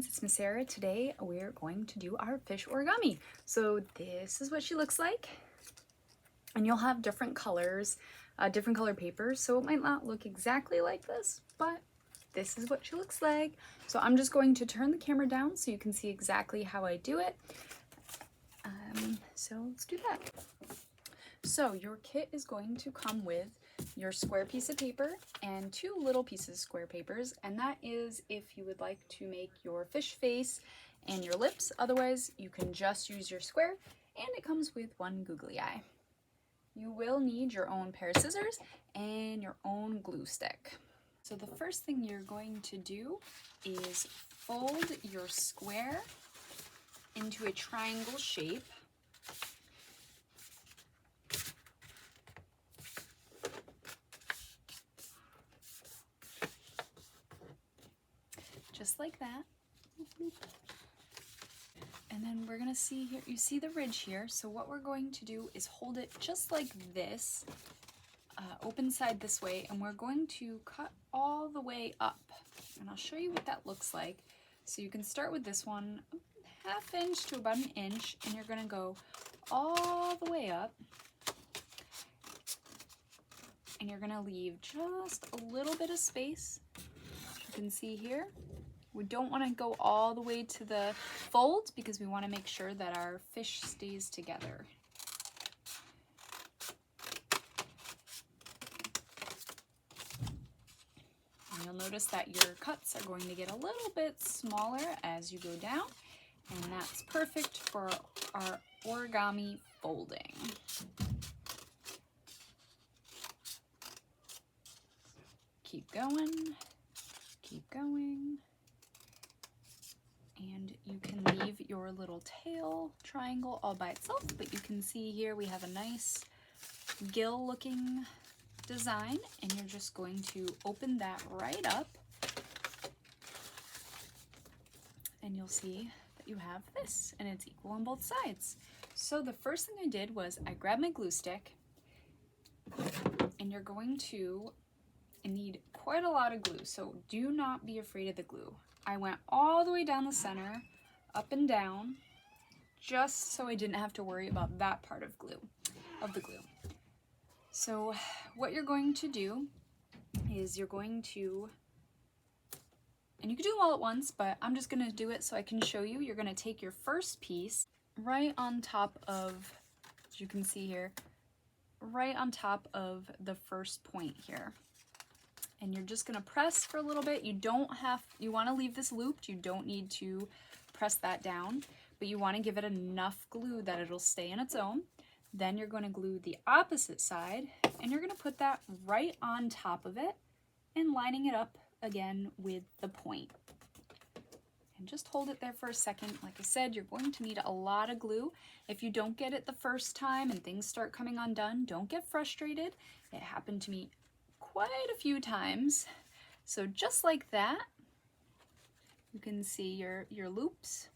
friends, it's Miss Sarah. Today we're going to do our fish origami. So this is what she looks like. And you'll have different colors, different color papers. So it might not look exactly like this, but this is what she looks like. So I'm just going to turn the camera down so you can see exactly how I do it. So let's do that. So your kit is going to come with your square piece of paper and two little pieces of square papers, and that is if you would like to make your fish face and your lips. Otherwise you can just use your square, and it comes with one googly eye. You will need your own pair of scissors and your own glue stick. So the first thing you're going to do is fold your square into a triangle shape. Just like that. And then we're gonna see here, you see the ridge here, so what we're going to do is hold it just like this, open side this way, and we're going to cut all the way up. And I'll show you what that looks like. So you can start with this one, 1/2 inch to about 1 inch, and you're gonna go all the way up. And you're gonna leave just a little bit of space. You can see here. We don't want to go all the way to the fold because we want to make sure that our fish stays together. And you'll notice that your cuts are going to get a little bit smaller as you go down, and that's perfect for our origami folding. Keep going, keep going. And you can leave your little tail triangle all by itself, but you can see here we have a nice gill looking design, and you're just going to open that right up, and you'll see that you have this, and it's equal on both sides. So the first thing I did was I grabbed my glue stick, and you're going to need quite a lot of glue, so do not be afraid of the glue. I went all the way down the center, up and down, just so I didn't have to worry about that part of the glue. So what you're going to do is you're going to, and you can do them all at once, but I'm just going to do it so I can show you. You're going to take your first piece right on top of, as you can see here, right on top of the first point here. And you're just gonna press for a little bit. You want to leave this looped. You don't need to press that down, but you want to give it enough glue that it'll stay in its own. Then you're going to glue the opposite side, and you're going to put that right on top of it and lining it up again with the point. And just hold it there for a second. Like I said, you're going to need a lot of glue. If you don't get it the first time and things start coming undone, don't get frustrated. It happened to me quite a few times. So just like that, you can see your loops,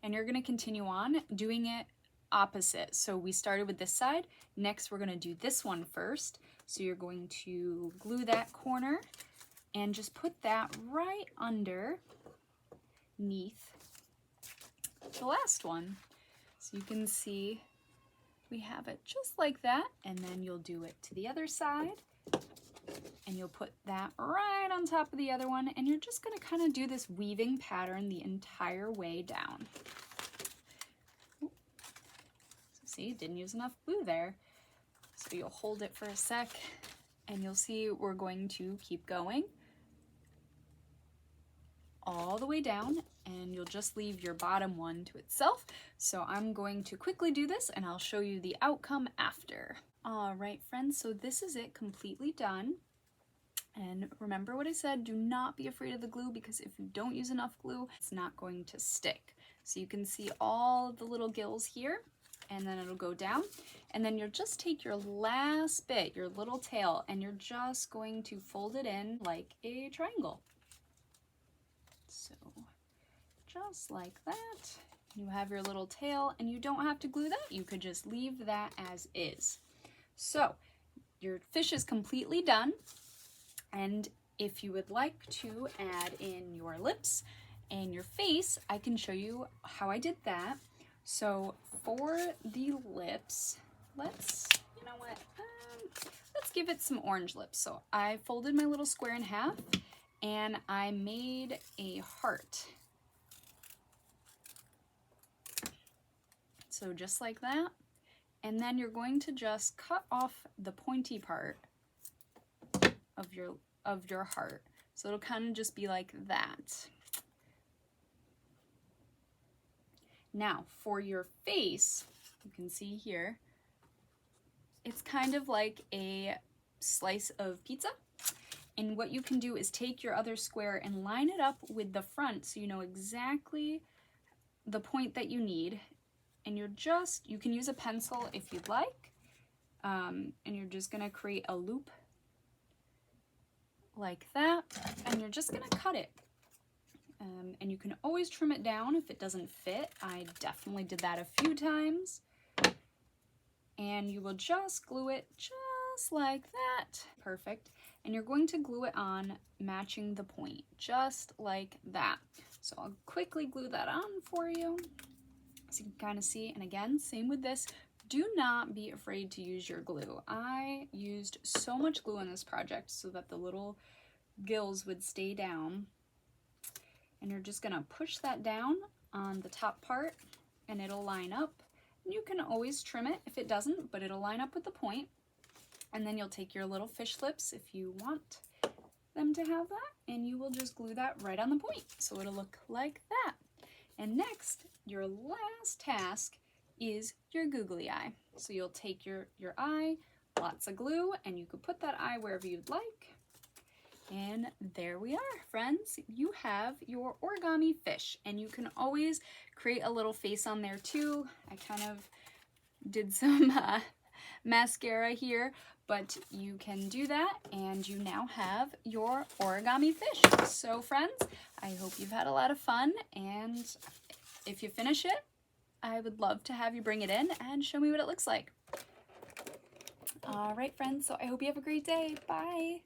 and you're going to continue on doing it opposite. So we started with this side. Next we're going to do this one first. So you're going to glue that corner and just put that right underneath the last one. So you can see we have it just like that, and then you'll do it to the other side. And you'll put that right on top of the other one, and you're just going to kind of do this weaving pattern the entire way down. So see, didn't use enough glue there. So you'll hold it for a sec, and you'll see we're going to keep going all the way down, and you'll just leave your bottom one to itself. So I'm going to quickly do this, and I'll show you the outcome after. All right, friends, so this is it completely done. And remember what I said, do not be afraid of the glue, because if you don't use enough glue, it's not going to stick. So you can see all the little gills here, and then it'll go down. And then you'll just take your last bit, your little tail, and you're just going to fold it in like a triangle. So just like that. You have your little tail, and you don't have to glue that. You could just leave that as is. So your fish is completely done, and if you would like to add in your lips And your face, I can show you how I did that. So for the lips, let's give it some orange lips. So I folded my little square in half and I made a heart. So just like that. And then you're going to just cut off the pointy part of your heart. So it'll kind of just be like that. Now for your face, you can see here, it's kind of like a slice of pizza. And what you can do is take your other square and line it up with the front so you know exactly the point that you need. And you can use a pencil if you'd like. And you're just gonna create a loop like that. And you're just gonna cut it. And you can always trim it down if it doesn't fit. I definitely did that a few times. And you will just glue it just like that. Perfect. And you're going to glue it on matching the point, just like that. So I'll quickly glue that on for you so you can kind of see. And again, same with this. Do not be afraid to use your glue. I used so much glue in this project so that the little gills would stay down. And you're just gonna push that down on the top part and it'll line up. And you can always trim it if it doesn't, but it'll line up with the point. And then you'll take your little fish lips if you want them to have that, and you will just glue that right on the point. So it'll look like that. And next, your last task is your googly eye. So you'll take your eye, lots of glue, and you could put that eye wherever you'd like. And there we are, friends. You have your origami fish, and you can always create a little face on there too. I kind of did some mascara here, but you can do that, and you now have your origami fish. So friends, I hope you've had a lot of fun, and if you finish it, I would love to have you bring it in and show me what it looks like. All right, friends, so I hope you have a great day. Bye.